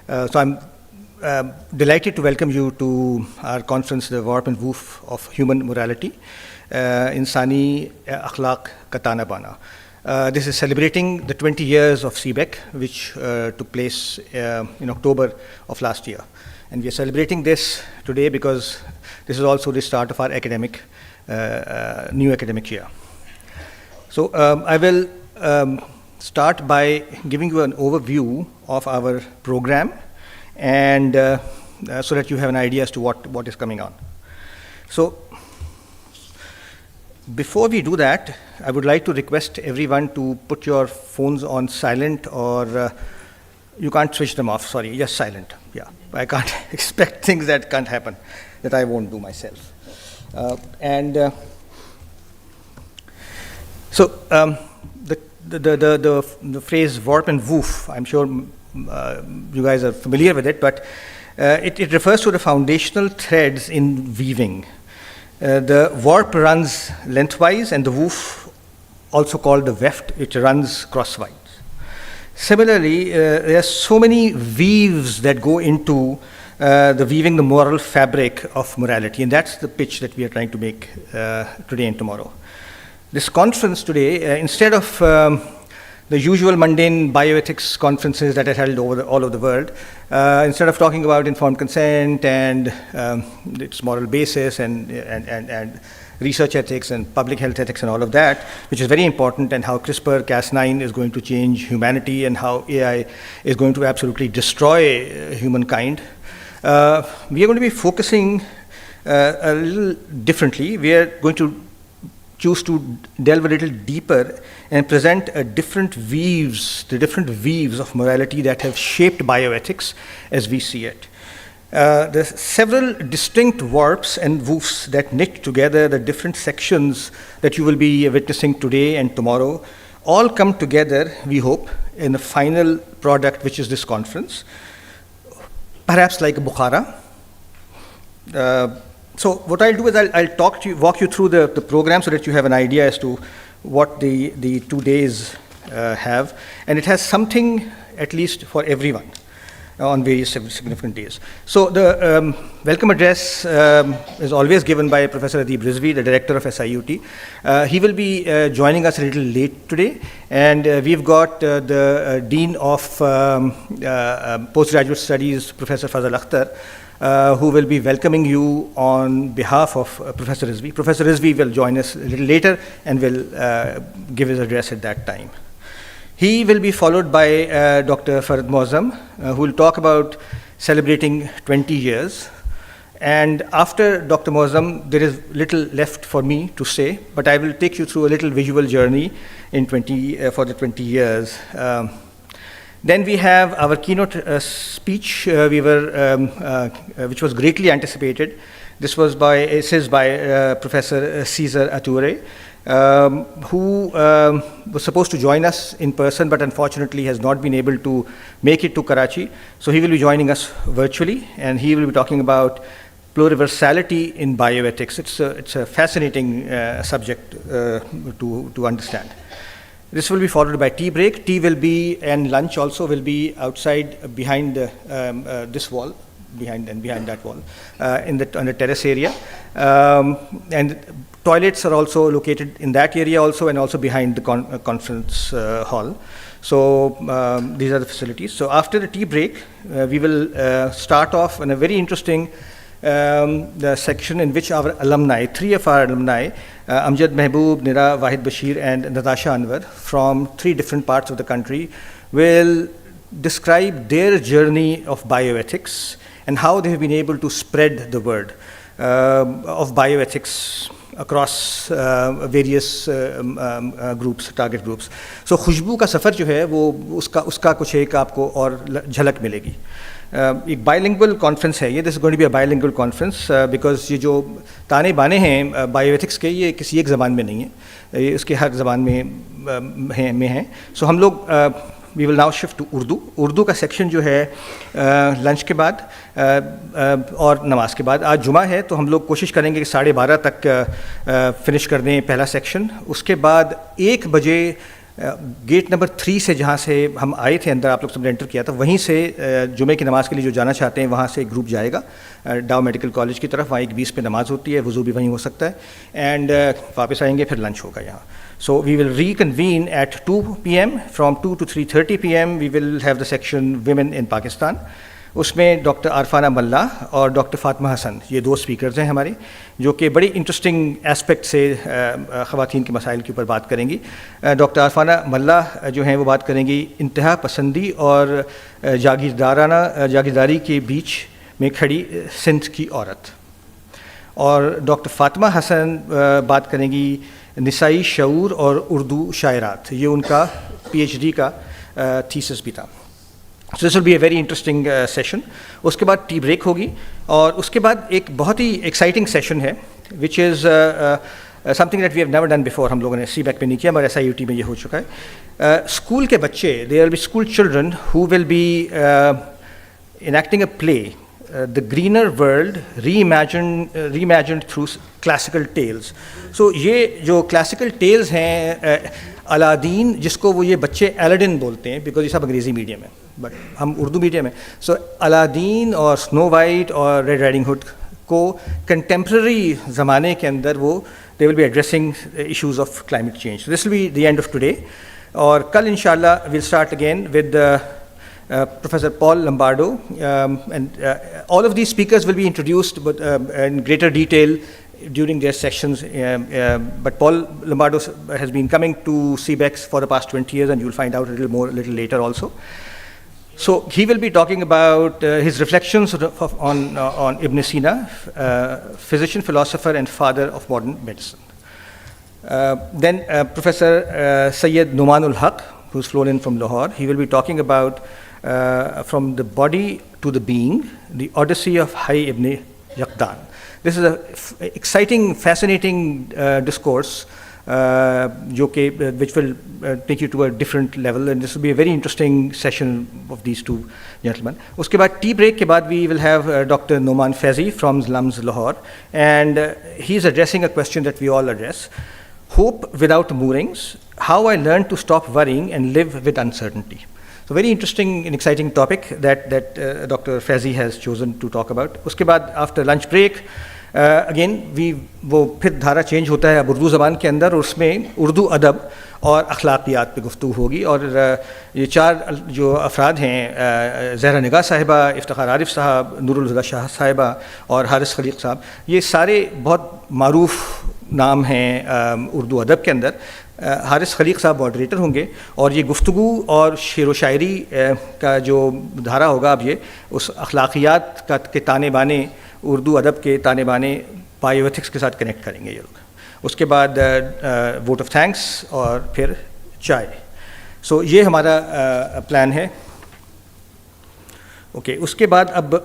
So I'm delighted to welcome you to our conference, the Warp and Woof of Human Morality, Insani Akhlaq Ka Tana Bana. This is celebrating the 20 years of CBEC, which took place in October of last year. And we are celebrating this today because this is also the start of our academic, new academic year. So I will start by giving you an overview of our program, and so that you have an idea as to what is coming on. So before we do that, I would like to request everyone to put your phones on silent, or you can't switch them off, sorry, just silent. Yeah, I can't expect things that can't happen, that I won't do myself. So the phrase warp and woof, I'm sure you guys are familiar with it, but it refers to the foundational threads in weaving. The warp runs lengthwise, and the woof, also called the weft, it runs crosswise. Similarly, there are so many weaves that go into the weaving the moral fabric of morality, and that's the pitch that we are trying to make today and tomorrow. This conference today, instead of the usual mundane bioethics conferences that are held all over the world, instead of talking about informed consent and its moral basis and research ethics and public health ethics and all of that, which is very important, and how CRISPR-Cas9 is going to change humanity and how AI is going to absolutely destroy humankind, we are going to be focusing a little differently. We are going to choose to delve a little deeper and present the different weaves of morality that have shaped bioethics as we see it. There's several distinct warps and woofs that knit together the different sections that you will be witnessing today and tomorrow, all come together, we hope, in the final product, which is this conference, perhaps like Bukhara. So what I'll do is I'll walk you through the program so that you have an idea as to what the 2 days have, and it has something at least for everyone on various significant days. So the welcome address is always given by Professor Adib Rizvi, the director of SIUT. He will be joining us a little late today, and we've got the Dean of Postgraduate Studies, Professor Fazal Akhtar, who will be welcoming you on behalf of Professor Rizvi. Professor Rizvi will join us a little later and will give his address at that time. He will be followed by Dr. Farhat Moazam, who will talk about celebrating 20 years. And after Dr. Moazam, there is little left for me to say, but I will take you through a little visual journey in for the 20 years. Then we have our keynote speech, which was greatly anticipated. This was by Professor Cesar Ature, who was supposed to join us in person, but unfortunately has not been able to make it to Karachi. So he will be joining us virtually, and he will be talking about pluriversality in bioethics. It's a fascinating subject to understand. This will be followed by tea break. Tea will be, and lunch also will be outside behind this wall, behind that wall, on the terrace area. And toilets are also located in that area also, and also behind the conference hall. So these are the facilities. So after the tea break, we will start off in a very interesting the section in which our alumni, 3 of our alumni, Amjad Mehboob, Nira Wahid Bashir, and Natasha Anwar, from 3 different parts of the country, will describe their journey of bioethics and how they have been able to spread the word of bioethics across various groups, target groups. So खुशबू का सफ़र जो है वो उसका कुछ एक आपको और झलक मिलेगी. एक bilingual conference है ये. This is going to be a bilingual conference because ये जो ताने बाने हैं bioethics के, ये किसी एक ज़बान में नहीं है, ये उसके हर ज़बान में हैं. So हम लोग we will now shift to Urdu. Urdu का section जो है लंच के बाद और नमाज के बाद. आज जुमा है तो हम लोग कोशिश करेंगे कि 12:30 तक फिनिश कर दें पहला सेक्शन. उसके बाद 1 बजे गेट नंबर 3 से जहाँ से हम आए थे अंदर, आप लोग सबने एंटर किया था, वहीं से जुमे की नमाज़ के लिए जो जाना चाहते हैं वहाँ से एक ग्रुप जाएगा डाउ मेडिकल कॉलेज की तरफ। वहाँ 1:20 पे नमाज़ होती है, वज़ू भी वहीं हो सकता है, एंड वापस आएंगे, फिर लंच होगा यहाँ। So we will reconvene at 2 p.m. From 2 to 3:30 p.m. we will have the section Women in Pakistan. उसमें डॉक्टर आरफाना मल्ला और डॉक्टर फातिमा हसन, ये 2 स्पीकर्स हैं हमारे, जो कि बड़ी इंटरेस्टिंग एस्पेक्ट से ख़वातीन के मसाइल के ऊपर बात करेंगी। डॉक्टर आरफाना मल्ला जो हैं वो बात करेंगी इंतहा पसंदी और जागीरदारी के बीच में खड़ी सिंध की औरत, और डॉक्टर फातिमा हसन बात करेंगी निसाई शऊर और उर्दू शायरात। ये उनका PhD का थीसिस भी था। So this will be a very interesting session. उसके बाद टी ब्रेक होगी, और उसके बाद एक बहुत ही एक्साइटिंग सेशन है which is something that we have never done before. हम लोगों ने CBEC पे नहीं किया, मगर SIUT में ये हो चुका है। स्कूल के बच्चे, there will be school children who will be enacting a play, The Greener World reimagined through classical tales. So ये जो classical tales हैं, अलादीन, जिसको वो ये बच्चे एलाडिन बोलते हैं बिकॉज ये सब अंग्रेज़ी मीडियम है, बट हम उर्दू मीडियम है। सो अलादीन और स्नो वाइट और रेड राइडिंग हुड को कंटेम्प्रेरी ज़माने के अंदर वो they will be addressing issues of climate change. This will be the end of today, और कल इंशाल्लाह will start again with Professor Paul Lombardo, and all of these speakers will be introduced but in greater detail during their sessions, but Paul Lombardo has been coming to CBEC for the past 20 years, and you'll find out a little later also. So he will be talking about his reflections on Ibn-e-Sina, physician, philosopher and father of modern medicine. Then Professor Syed Noman-ul-Haq, who's flown in from Lahore, he will be talking about from the body to the being, the Odyssey of Hayy ibn Yaqzan. This is an exciting, fascinating discourse which will take you to a different level, and this will be a very interesting session of these 2 gentlemen. Uske baad tea break ke baad we will have Dr. Nauman Faizi from LUMS Lahore, and he is addressing a question that we all address: hope without moorings, how I learned to stop worrying and live with uncertainty. So very interesting and exciting topic that Dr. Faizi has chosen to talk about. उसके बाद after lunch break again वो फिर धारा change होता है अब उर्दू ज़बान के अंदर, और उसमें उर्दू अदब और अखलाकियात पे गुफ्तगू होगी। और ये 4 जो अफराद हैं, ज़हरा निगाह साहिबा, इफ्तिखार आरिफ साहब, नूरुल हुदा शाह साहिबा और हारिस खलीक साहब, ये सारे बहुत मारूफ नाम हैं उर्दू अदब के अंदर। हारिस खलीक साहब मॉडरेटर होंगे, और ये गुफ्तगू और शेर व शायरी का जो धारा होगा, अब ये उस अखलाकियात के ताने बाने, उर्दू अदब के ताने बाने बायोएथिक्स के साथ कनेक्ट करेंगे ये लोग। उसके बाद वोट ऑफ थैंक्स और फिर चाय। सो ये हमारा प्लान है। ओके, उसके बाद अब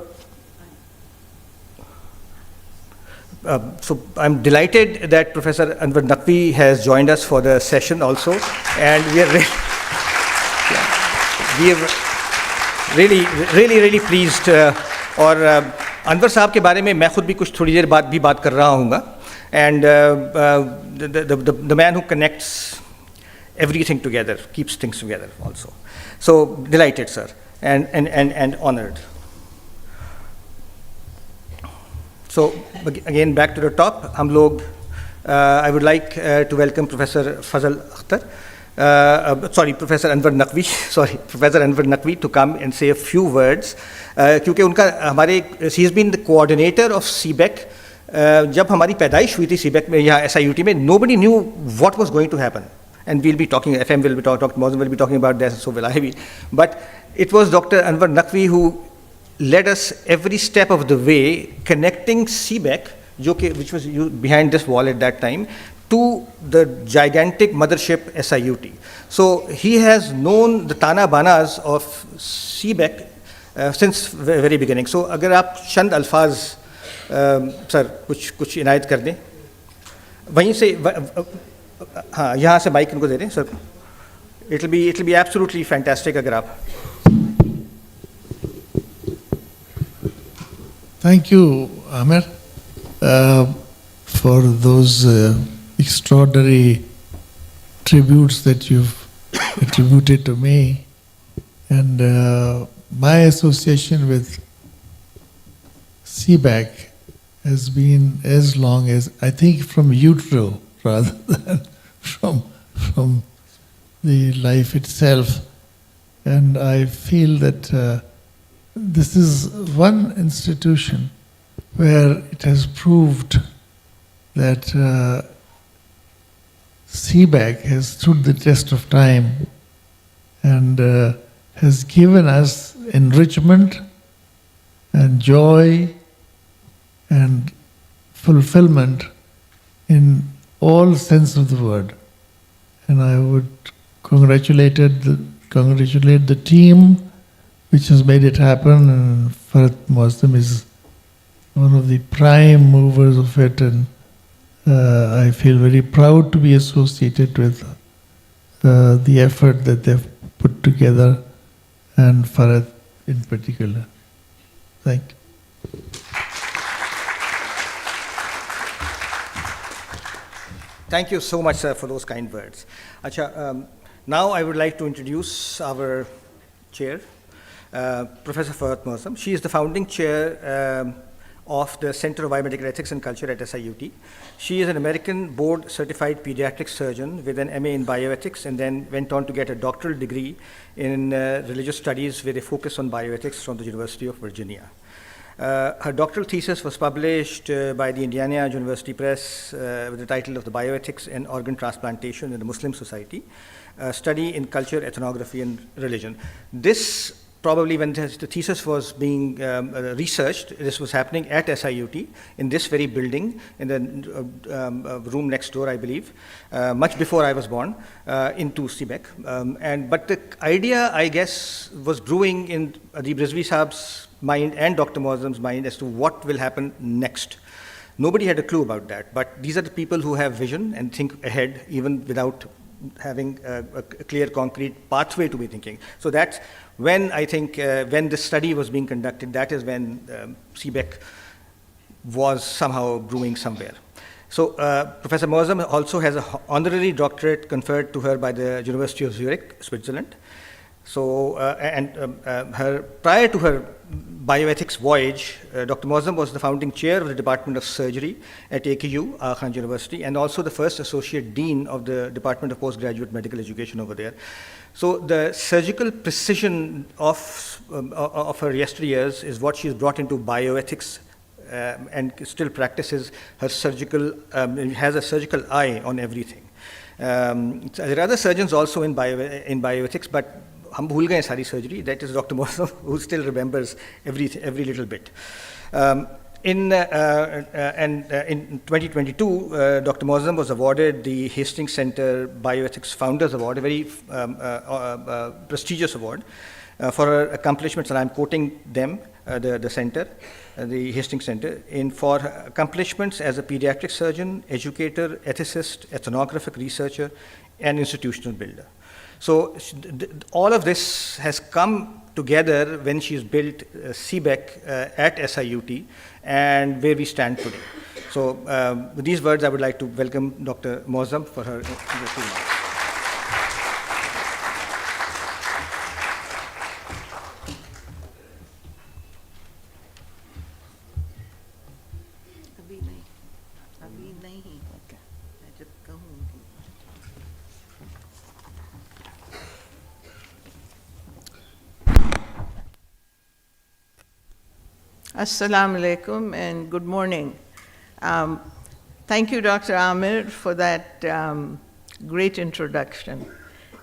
so I'm delighted that Professor Anwar Naqvi has joined us for the session also, and we are really pleased. और अनवर साहब के बारे में मैं खुद भी कुछ थोड़ी देर बाद भी बात कर रहा हूँगा, and the man who connects everything together, keeps things together also. So delighted, sir, and honored. So again, back to the top, हम लोग I would like to welcome Professor Fazal Akhtar, Professor Anwar Naqvi, Professor Anwar Naqvi to come and say a few words, क्योंकि उनका हमारे he has been the coordinator of CBEC. जब हमारी पैदाइश हुई थी CBEC में यहाँ SIUT में, nobody knew what was going to happen, and we'll be talking, FM will be talking, Dr. Moazam will be talking about that, so will I be, but it was Dr. Anwar Naqvi who led us every step of the way, connecting CBEC, which was behind this wall at that time, to the gigantic mothership SIUT. So he has known the Tana Banas of CBEC since the very beginning. So अगर आप चंद अल्फाज sir कुछ इनायत कर दें, वहीं से हाँ, यहाँ से माइक इनको दे दें sir, it'll be absolutely fantastic अगर आप. Thank you, Amir, for those extraordinary tributes that you've attributed to me. And my association with CBEC has been as long as, I think, from utero rather than from the life itself. And I feel that this is one institution where it has proved that CBEC has stood the test of time and has given us enrichment and joy and fulfillment in all sense of the word. And I would congratulate the team which has made it happen, and Farhat Moazam is one of the prime movers of it, and I feel very proud to be associated with the effort that they've put together, and Farhat in particular. Thank you. Thank you so much, sir, for those kind words. Acha, now I would like to introduce our chair, Professor Farhat Moazam. She is the founding chair of the Center of Biomedical Ethics and Culture at SIUT. She is an American board-certified pediatric surgeon with an MA in bioethics, and then went on to get a doctoral degree in religious studies with a focus on bioethics from the University of Virginia. Her doctoral thesis was published by the Indiana University Press with the title of The Bioethics and Organ Transplantation in the Muslim Society, a study in culture, ethnography, and religion. This probably, when the thesis was being researched, this was happening at SIUT in this very building, in the room next door, I believe, much before I was born, into CBEC. But the idea, I guess, was brewing in Adib Rizvi Saab's mind and Dr. Moazam's mind as to what will happen next. Nobody had a clue about that, but these are the people who have vision and think ahead, even without having a clear, concrete pathway to be thinking. So that's when, I think, when this study was being conducted, that is when CBEC was somehow brewing somewhere. So Professor Moazam also has an honorary doctorate conferred to her by the University of Zurich, Switzerland. So, prior to her bioethics voyage, Dr. Moazam was the founding chair of the Department of Surgery at AKU, Khan University, and also the first associate dean of the Department of Postgraduate Medical Education over there. So the surgical precision of her yesteryears is what she's brought into bioethics, and still practices her surgical, has a surgical eye on everything. There are other surgeons also in bioethics, but हम भूल गए सारी surgery. That is Dr. Moazam, who still remembers every little bit. In 2022, Dr. Moazam was awarded the Hastings Center Bioethics Founders Award, a very prestigious award for her accomplishments, and I'm quoting them, the center, the Hastings Center, for her accomplishments as a pediatric surgeon, educator, ethicist, ethnographic researcher, and institutional builder. So all of this has come together when she's built CBEC at SIUT and where we stand today. So with these words, I would like to welcome Dr. Moazam for her remarks. Assalamu alaikum and good morning. Thank you, Dr. Amir, for that great introduction.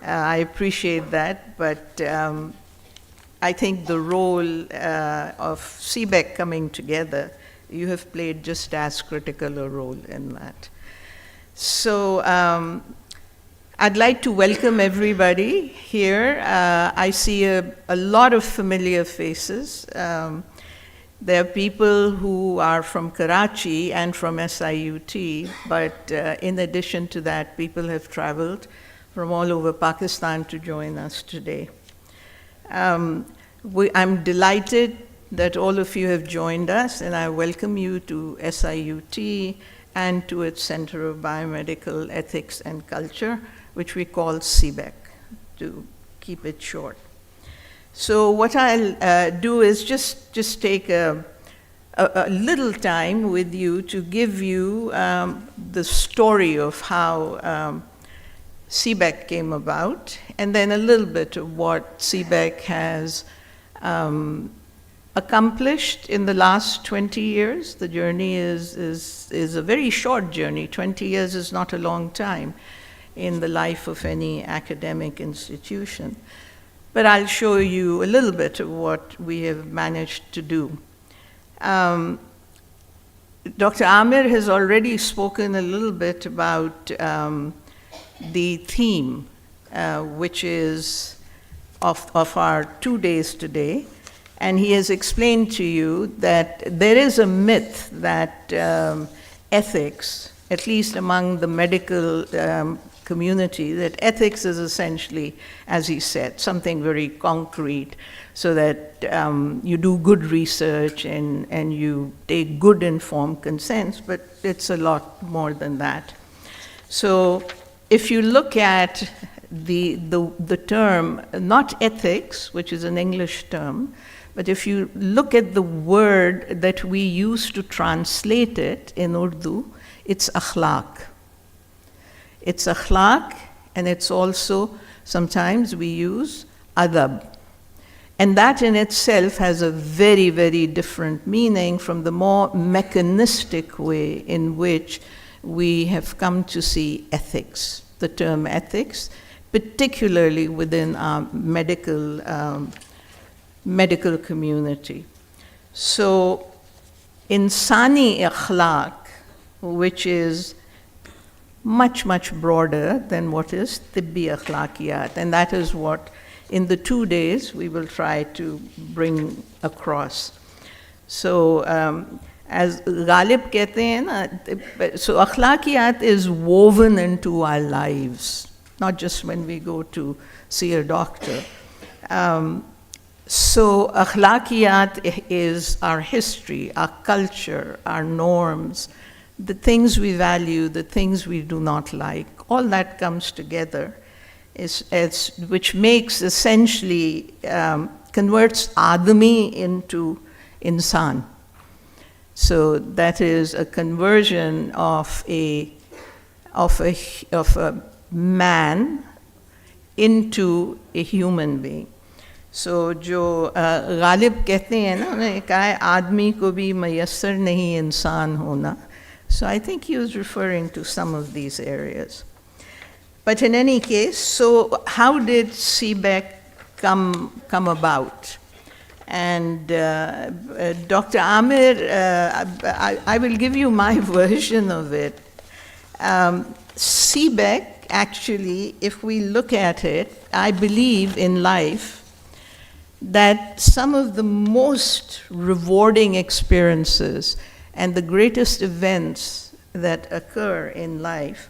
I appreciate that, but I think the role of CBEC coming together, you have played just as critical a role in that. So I'd like to welcome everybody here. I see a lot of familiar faces. There are people who are from Karachi and from SIUT, but in addition to that, people have traveled from all over Pakistan to join us today. I'm delighted that all of you have joined us, and I welcome you to SIUT and to its Center of Biomedical Ethics and Culture, which we call CBEC. to keep it short. So what I'll do is just take a little time with you to give you the story of how CBEC came about, and then a little bit of what CBEC has accomplished in the last 20 years. The journey is a very short journey. 20 years is not a long time in the life of any academic institution. But I'll show you a little bit of what we have managed to do. Dr. Amir has already spoken a little bit about the theme, which is of our 2 days today. And he has explained to you that there is a myth that ethics, at least among the medical community, that ethics is essentially, as he said, something very concrete, so that you do good research and you take good informed consents, but it's a lot more than that. So if you look at the term, not ethics, which is an English term, but if you look at the word that we use to translate it in Urdu, it's akhlaq. It's akhlaq, and it's also, sometimes we use adab. And that in itself has a very, very different meaning from the more mechanistic way in which we have come to see ethics, the term ethics, particularly within our medical community. So, insani akhlaq, which is much, much broader than what is tibbi akhlaqiyat, and that is what in the 2 days we will try to bring across. So, as Ghalib kehte hain na, so akhlaqiyat is woven into our lives, not just when we go to see a doctor. So akhlaqiyat is our history, our culture, our norms, the things we value, the things we do not like. All that comes together, which makes essentially, converts Adami into insan. So that is a conversion of a man into a human being. So जो गालिब कहते हैं ना, उन्होंने कहा है आदमी को भी मयस्सर नहीं इंसान होना. So I think he was referring to some of these areas. But in any case, so how did CBEC come about? And Dr. Amir, I will give you my version of it. CBEC, actually, if we look at it, I believe in life that some of the most rewarding experiences and the greatest events that occur in life,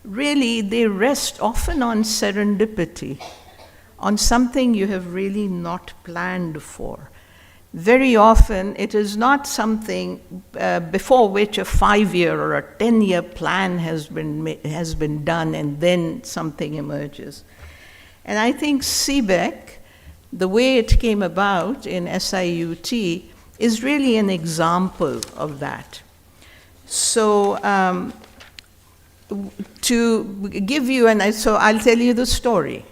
really, they rest often on serendipity, on something you have really not planned for. Very often, it is not something before which a 5-year or a 10-year plan has been done, and then something emerges. And I think CBEC, the way it came about in SIUT, is really an example of that. So to give you, so I'll tell you the story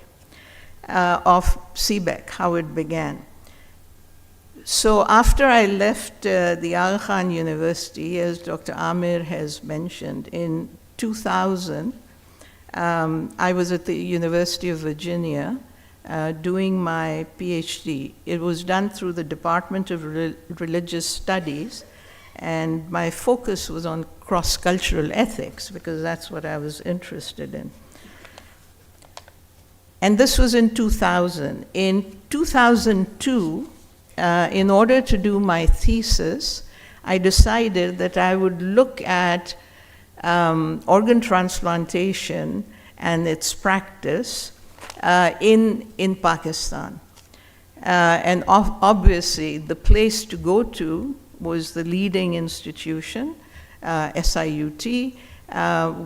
of CBEC, how it began. So after I left the Aga Khan University, as Dr. Amir has mentioned, in 2000, I was at the University of Virginia doing my PhD. It was done through the Department of Religious Studies, and my focus was on cross-cultural ethics, because that's what I was interested in. And this was in 2000. In 2002, in order to do my thesis, I decided that I would look at organ transplantation and its practice in Pakistan. And obviously, the place to go to was the leading institution, SIUT,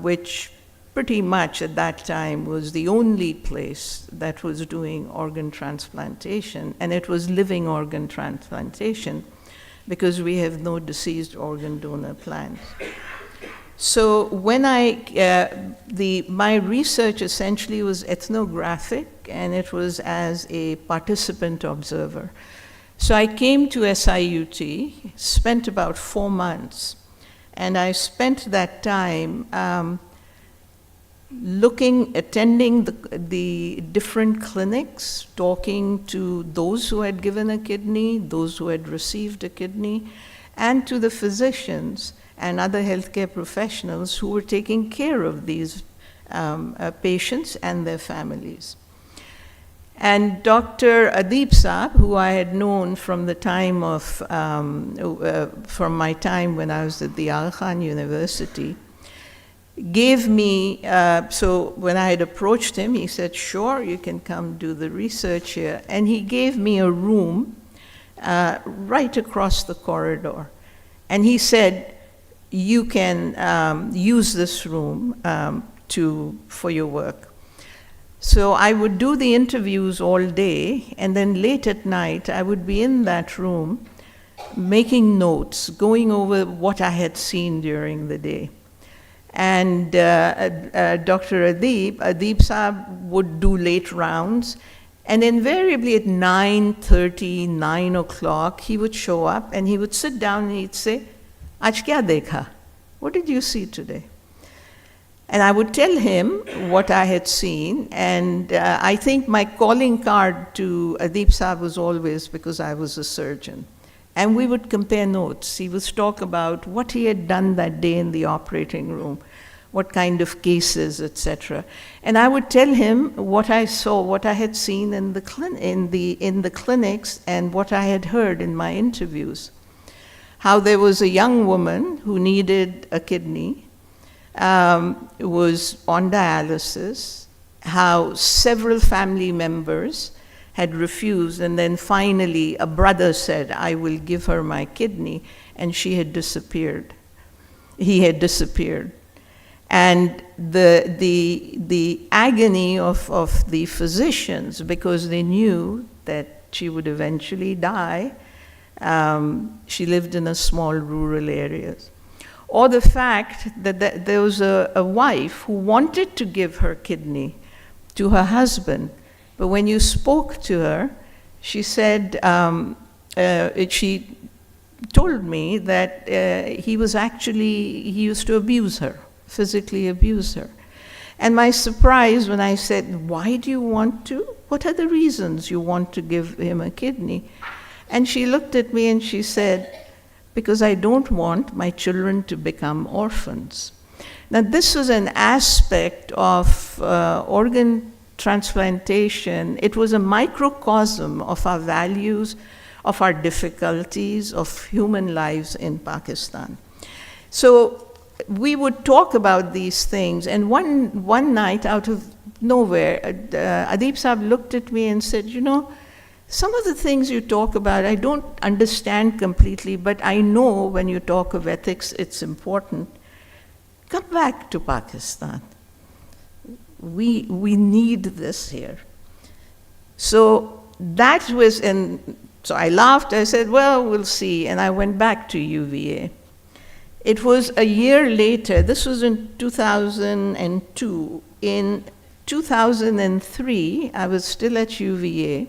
which pretty much at that time was the only place that was doing organ transplantation, and it was living organ transplantation because we have no deceased organ donor plans. So when my research essentially was ethnographic, and it was as a participant observer. So I came to SIUT, spent about 4 months, and I spent that time attending the different clinics, talking to those who had given a kidney, those who had received a kidney, and to the physicians and other healthcare professionals who were taking care of these patients and their families. And Dr. Adib Saab, who I had known from the time of, from my time when I was at the Aga Khan University, gave me, so when I had approached him, he said, sure, you can come do the research here. And he gave me a room right across the corridor. And he said, you can use this room for your work. So I would do the interviews all day, and then late at night, I would be in that room making notes, going over what I had seen during the day. And Dr. Adib Saab would do late rounds, and invariably at 9:30, 9 o'clock, he would show up and he would sit down and he'd say, "Aaj kya dekha? What did you see today?" And I would tell him what I had seen, and I think my calling card to Adib Saab was always because I was a surgeon. And we would compare notes. He would talk about what he had done that day in the operating room, what kind of cases, etc. And I would tell him what I saw, what I had seen in the clinics, and what I had heard in my interviews. How there was a young woman who needed a kidney, was on dialysis, how several family members had refused, and then finally a brother said, "I will give her my kidney," and she had disappeared. He had disappeared. And the agony of the physicians, because they knew that she would eventually die. She lived in a small rural area. Or the fact that there was a wife who wanted to give her kidney to her husband, but when you spoke to her, she said, she told me that he used to abuse her, physically abuse her. And my surprise when I said, "Why do you want to? What are the reasons you want to give him a kidney?" And she looked at me and she said, "Because I don't want my children to become orphans." Now, this was an aspect of organ transplantation. It was a microcosm of our values, of our difficulties, of human lives in Pakistan. So we would talk about these things, and one night out of nowhere, Adib Saab looked at me and said, "You know, some of the things you talk about, I don't understand completely, but I know when you talk of ethics, it's important. Come back to Pakistan. We need this here." So that was, and so I laughed. I said, "Well, we'll see." And I went back to UVA. It was a year later. This was in 2002. In 2003, I was still at UVA.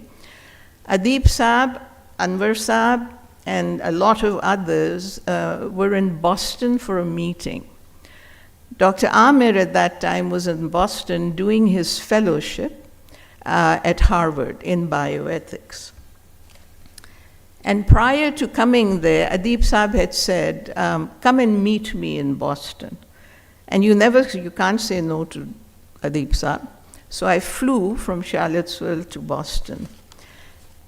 Adib Saab, Anwar Saab, and a lot of others were in Boston for a meeting. Dr. Amir at that time was in Boston doing his fellowship at Harvard in bioethics. And prior to coming there, Adib Saab had said, "Come and meet me in Boston." And you can't say no to Adib Saab. So I flew from Charlottesville to Boston.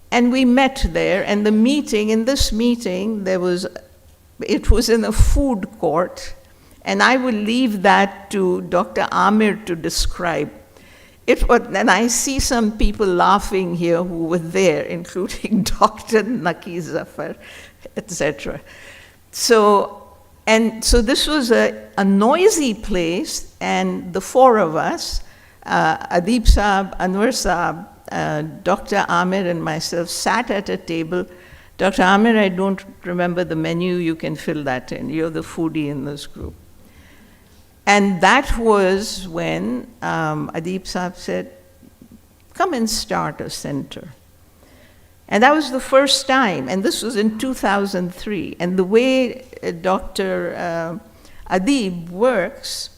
And we met there, and in this meeting, it was in a food court, and I will leave that to Dr. Amir to describe. And I see some people laughing here who were there, including Dr. Naki Zafar, etc. So And so this was a noisy place, and the four of us, Adib Saab, Anwar Saab, Dr. Amir and myself sat at a table. Dr. Amir, I don't remember the menu, you can fill that in. You're the foodie in this group. And that was when Adib Saab said, come and start a center. And that was the first time, and this was in 2003. And the way Dr. Adib works,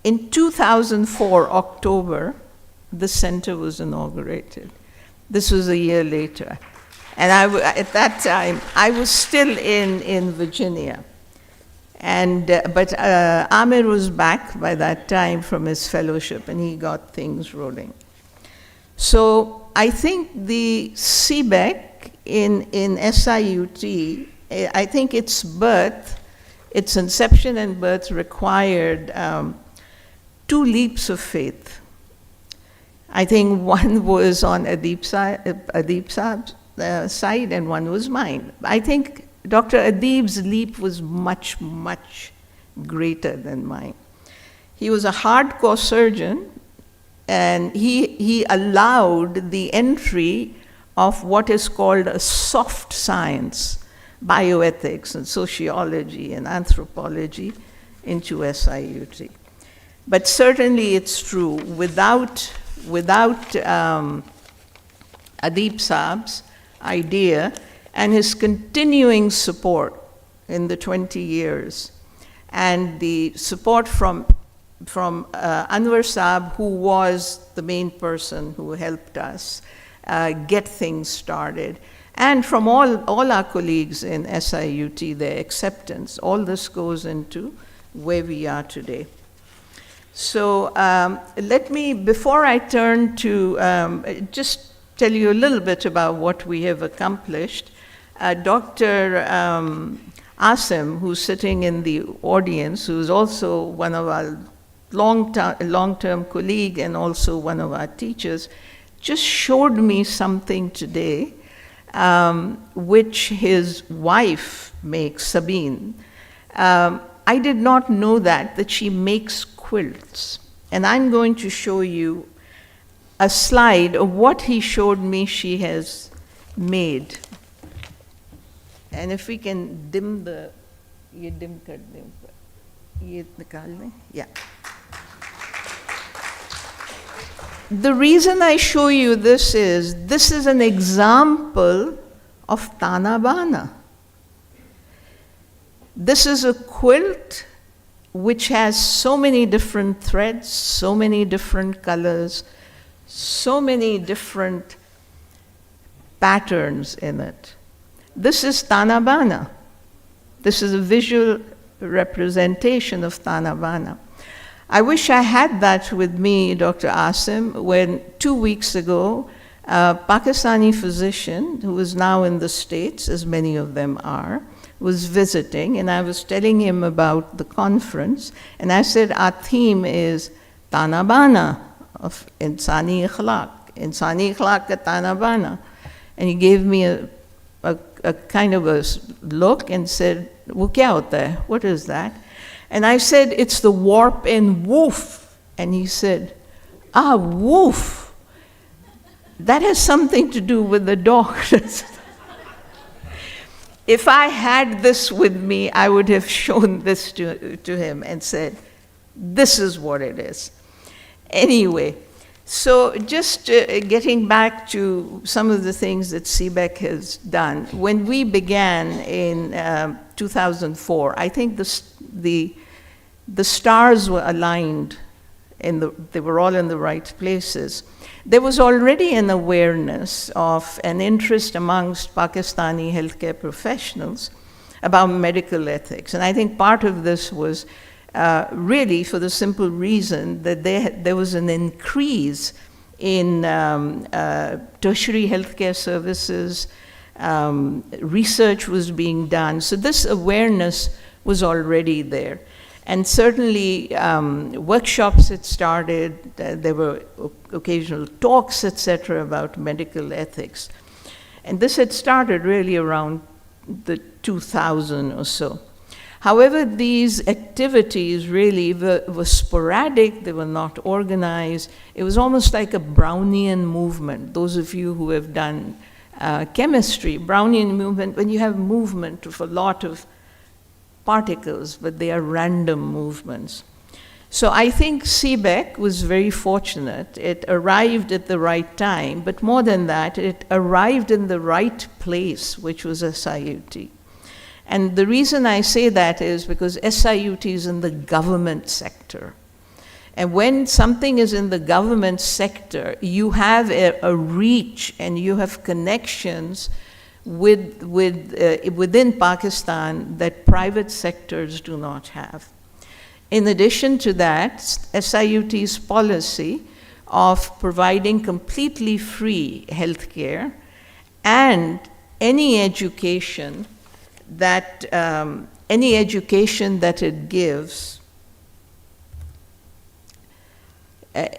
in 2004, October, the center was inaugurated. This was a year later. And at that time, I was still in Virginia. And, but Amir was back by that time from his fellowship, and he got things rolling. So I think the CBEC in SIUT, I think its birth, its inception and birth required 2 leaps of faith. I think one was on Adib Saab's side and one was mine. I think Dr. Adib's leap was much, much greater than mine. He was a hardcore surgeon, and he allowed the entry of what is called a soft science, bioethics and sociology and anthropology into SIUT. But certainly it's true, without Adib Saab's idea and his continuing support in the 20 years, and the support from Anwar Saab, who was the main person who helped us get things started, and from all our colleagues in SIUT, their acceptance, all this goes into where we are today. So let me, before I turn to just tell you a little bit about what we have accomplished, Dr. Asim, who's sitting in the audience, who's also one of our long-term colleague and also one of our teachers, just showed me something today, which his wife makes, Sabine. I did not know that she makes quilts. And I'm going to show you a slide of what he showed me she has made. And if we can dim the, yeah. The reason I show you this is an example of Tanabana. This is a quilt which has so many different threads, so many different colors, so many different patterns in it. This is Tanabana. This is a visual representation of Tanabana. I wish I had that with me, Dr. Asim, when 2 weeks ago, a Pakistani physician, who is now in the States, as many of them are, was visiting, and I was telling him about the conference, and I said, our theme is Tanabana of Insani Akhlaq, Insani Akhlaq ka Tanabana. And he gave me a kind of a look and said, wo kya hota hai? What is that? And I said, it's the warp in Woof. And he said, Woof. That has something to do with the dog. If I had this with me, I would have shown this to him and said, this is what it is. Anyway, so just getting back to some of the things that CBEC has done. When we began in 2004, I think the stars were aligned, they were all in the right places. There was already an awareness of an interest amongst Pakistani healthcare professionals about medical ethics. And I think part of this was really for the simple reason that there was an increase in tertiary healthcare services, research was being done. So this awareness was already there. And certainly workshops had started, there were occasional talks, etc., about medical ethics. And this had started really around the 2000 or so. However, these activities really were sporadic, they were not organized. It was almost like a Brownian movement. Those of you who have done chemistry, Brownian movement, when you have movement of a lot of particles, but they are random movements. So I think CBEC was very fortunate. It arrived at the right time, but more than that, it arrived in the right place, which was SIUT. And the reason I say that is because SIUT is in the government sector. And when something is in the government sector, you have a reach and you have connections within Pakistan that private sectors do not have. In addition to that, SIUT's policy of providing completely free healthcare and any education that it gives,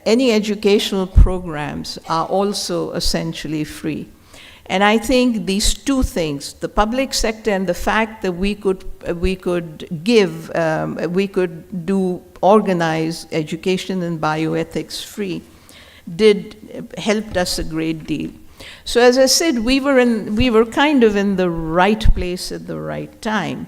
any educational programs are also essentially free. And I think these two things, the public sector and the fact that we could organize education in bioethics free, helped us a great deal. So as I said, we were kind of in the right place at the right time.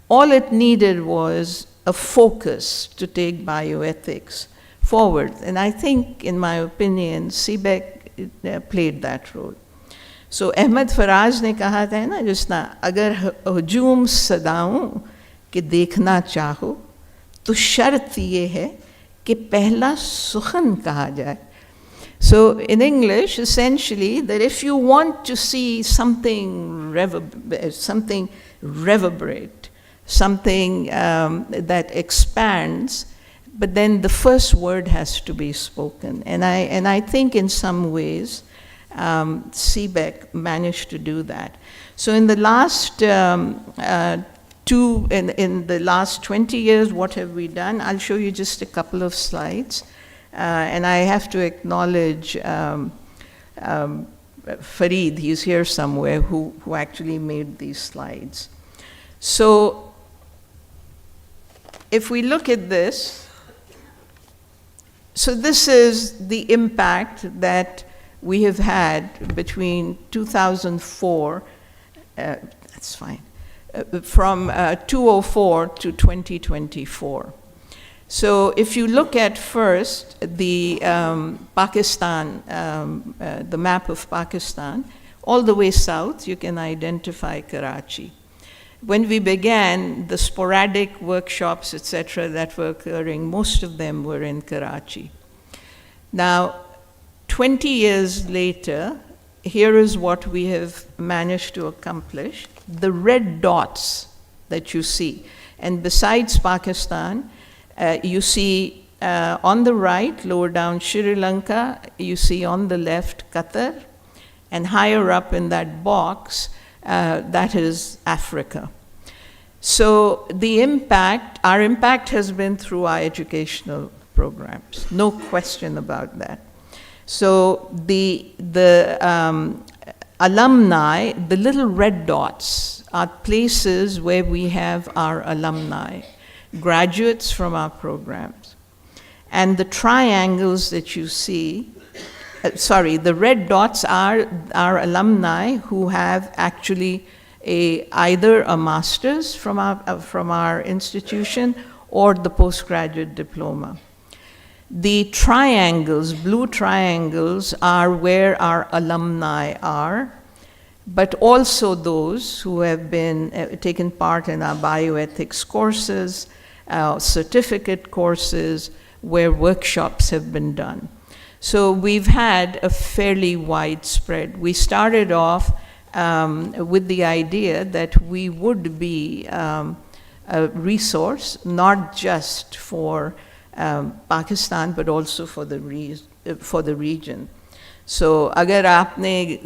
All it needed was a focus to take bioethics forward. And I think, in my opinion, CBEC played that role. So Ahmad Faraz ने कहा था ना जिसना अगर हजूम सदाऊं कि देखना चाहो तो शर्त ये है कि पहला सुखन कहा जाए. So in English, essentially, that if you want to see something reverberate, something that expands, but then the first word has to be spoken. And I think in some ways, CBEC managed to do that. So in the last in the last 20 years, what have we done? I'll show you just a couple of slides. And I have to acknowledge Farid, he's here somewhere, who actually made these slides. So if we look at this, so this is the impact that we have had between 2004, that's fine, from 2004 to 2024. So if you look at first the Pakistan, the map of Pakistan, all the way south, you can identify Karachi. When we began, the sporadic workshops, etc., that were occurring, most of them were in Karachi. Now, 20 years later, here is what we have managed to accomplish. The red dots that you see, and besides Pakistan, you see on the right, lower down Sri Lanka, you see on the left Qatar, and higher up in that box, that is Africa. So the impact, our impact has been through our educational programs, no question about that. So the alumni, the little red dots, are places where we have our alumni, graduates from our programs. And the triangles that you see, the red dots are our alumni who have actually either a master's from our institution or the postgraduate diploma. The triangles, blue triangles, are where our alumni are, but also those who have been taken part in our bioethics courses, certificate courses, where workshops have been done. So we've had a fairly wide spread. We started off with the idea that we would be a resource, not just for Pakistan, but also for the region. So अगर आपने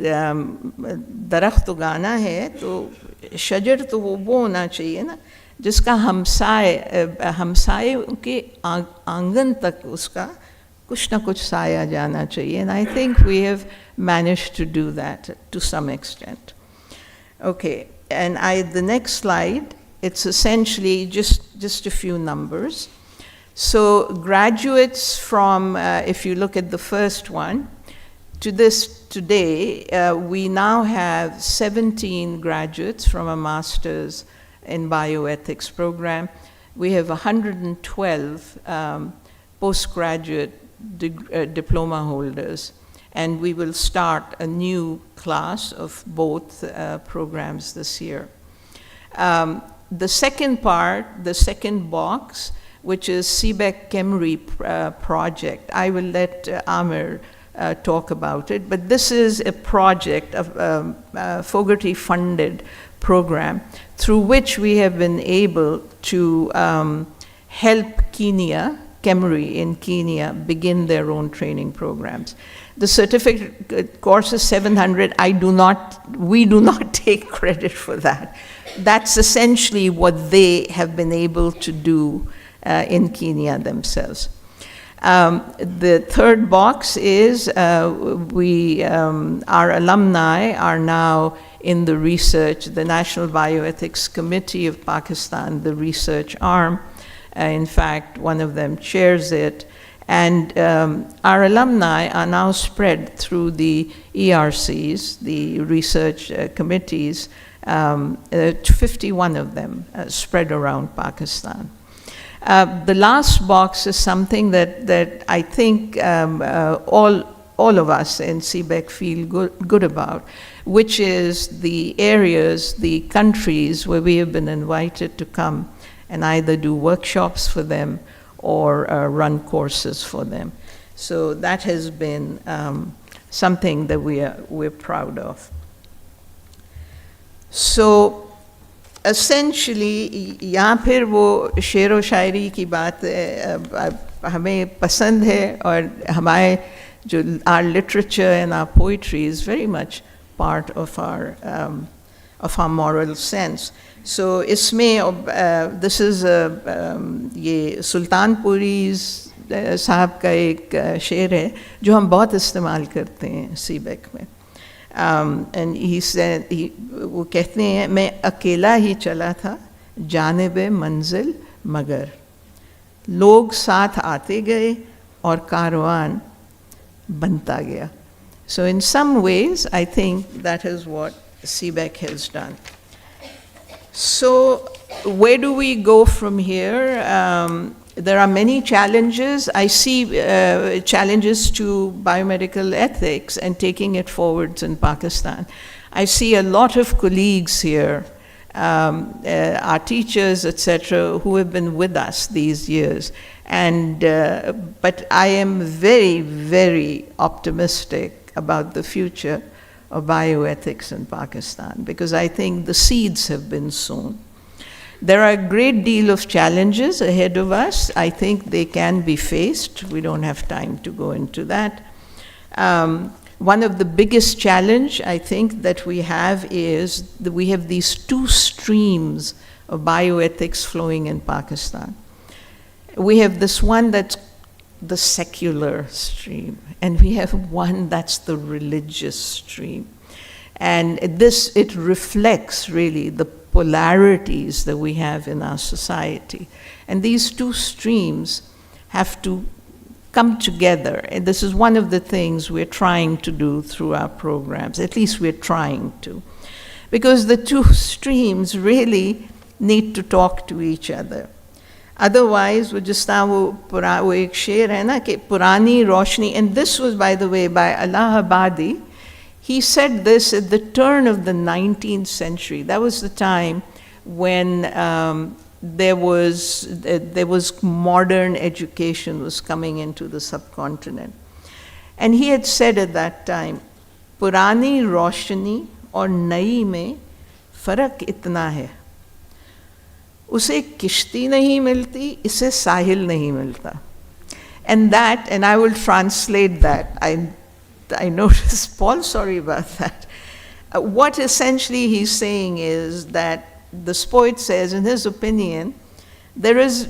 दरख्त उगाना है तो शजर तो वो होना चाहिए ना जिसका हमसाए के आंगन तक उसका कुछ ना कुछ साया जाना चाहिए. And I think we have managed to do that to some extent. Okay, and the next slide It's essentially just a few numbers. So graduates from, if you look at the first one, today, we now have 17 graduates from a master's in bioethics program. We have 112 postgraduate diploma holders, and we will start a new class of both programs this year. The second part, the second box, which is CBEC-SIUT'S project, I will let Amir talk about it, but this is a project of Fogarty-funded program through which we have been able to help Kenya, Kemri in Kenya, begin their own training programs. The certificate course is 700. We do not take credit for that. That's essentially what they have been able to do in Kenya themselves. The third box is our alumni are now in the research, the National Bioethics Committee of Pakistan, the research arm. In fact, one of them chairs it. And our alumni are now spread through the ERCs, the research committees, 51 of them spread around Pakistan. The last box is something that I think all of us in CBEC feel good about, which is the areas, the countries where we have been invited to come and either do workshops for them or run courses for them. So that has been something that we're proud of. So essentially, यहाँ फिर वो शेर व शायरी की बात हमें पसंद है, और हमारे जो our literature and our poetry is very much part of our moral sense. So इसमें this is ये सुल्तानपुरी साहब का एक शेर है जो हम बहुत इस्तेमाल करते हैं सीबेक में. And he said, वो कहते हैं, मैं अकेला ही चला था जानिबे मंजिल मगर लोग साथ आते गए और कारवान बनता गया. So in some ways, I think that is what CBEC has done. So where do we go from here? There are many challenges. I see challenges to biomedical ethics and taking it forwards in Pakistan. I see a lot of colleagues here, our teachers, etc., who have been with us these years. And but I am very, very optimistic about the future of bioethics in Pakistan, because I think the seeds have been sown. There are a great deal of challenges ahead of us. I think they can be faced. We don't have time to go into that. One of the biggest challenge I think that we have is that we have these two streams of bioethics flowing in Pakistan. We have this one that's the secular stream, and we have one that's the religious stream. And it reflects really the polarities that we have in our society. And these two streams have to come together. And this is one of the things we're trying to do through our programs, at least we're trying to. Because the two streams really need to talk to each other. Otherwise, वो एक शेर है ना कि पुरानी रोशनी, and this was, by the way, by Allahabadi. He said this at the turn of the 19th century. That was the time when there was modern education was coming into the subcontinent. And he had said at that time, पुरानी रोशनी और नई में फ़र्क इतना है, उसे किश्ती नहीं मिलती, इसे साहिल नहीं मिलता. And that, and I will translate that. I noticed, Paul, sorry about that. What essentially he's saying is that the poet says, in his opinion, there is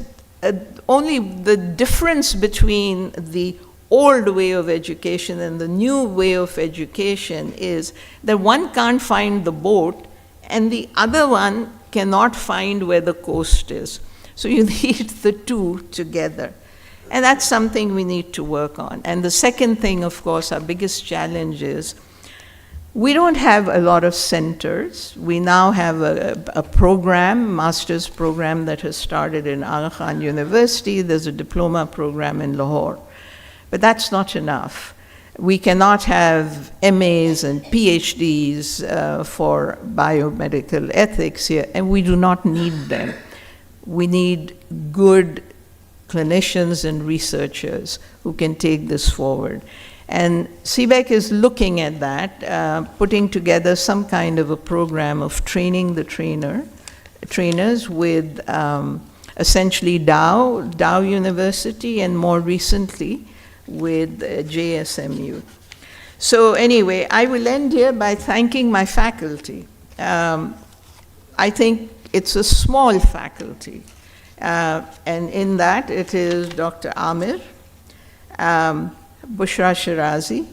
only the difference between the old way of education and the new way of education is that one can't find the boat and the other one cannot find where the coast is. So you need the two together. And that's something we need to work on. And the second thing, of course, our biggest challenge is we don't have a lot of centers. We now have a program, master's program that has started in Aga Khan University. There's a diploma program in Lahore. But that's not enough. We cannot have MAs and PhDs for biomedical ethics here, and we do not need them. We need good clinicians and researchers who can take this forward. And CBEC is looking at that, putting together some kind of a program of training the trainers with essentially Dow University, and more recently with JSMU. So anyway, I will end here by thanking my faculty. I think it's a small faculty. And in that, it is Dr. Amir, Bushra Shirazi,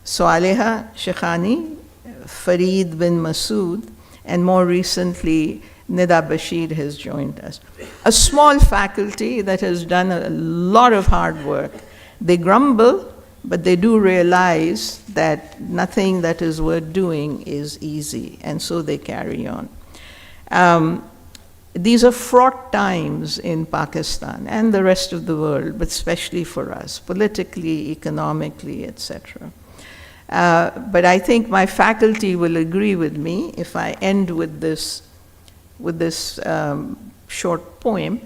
Saleha Shekhani, Farid bin Masood, and more recently, Nida Bashir has joined us. A small faculty that has done a lot of hard work. They grumble, but they do realize that nothing that is worth doing is easy, and so they carry on. These are fraught times in Pakistan and the rest of the world, but especially for us, politically, economically, etc. But I think my faculty will agree with me if I end with this short poem.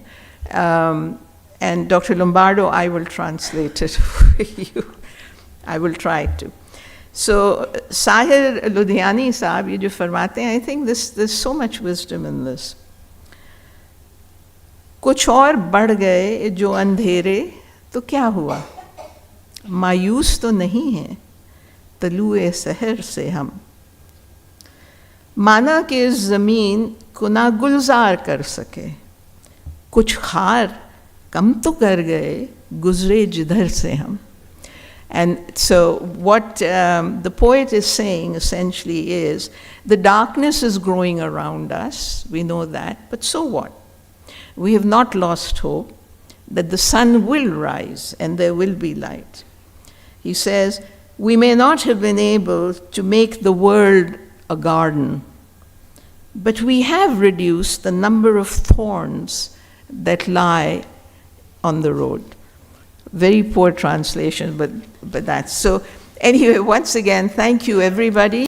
And Dr. Lombardo, I will translate it for you. I will try to. So, Sahir Ludhiani Saab, ye jo farmate hain, I think there's so much wisdom in this. कुछ और बढ़ गए जो अंधेरे तो क्या हुआ, मायूस तो नहीं है तलुए सहर से हम, माना कि इस ज़मीन को ना गुलजार कर सके, कुछ खार कम तो कर गए गुजरे जिधर से हम. And so what the poet is saying essentially is, the darkness is growing around us, we know that, but so what? We have not lost hope that the sun will rise and there will be light. He says, we may not have been able to make the world a garden, but we have reduced the number of thorns that lie on the road. Very poor translation, but that's so. Anyway, once again, thank you everybody.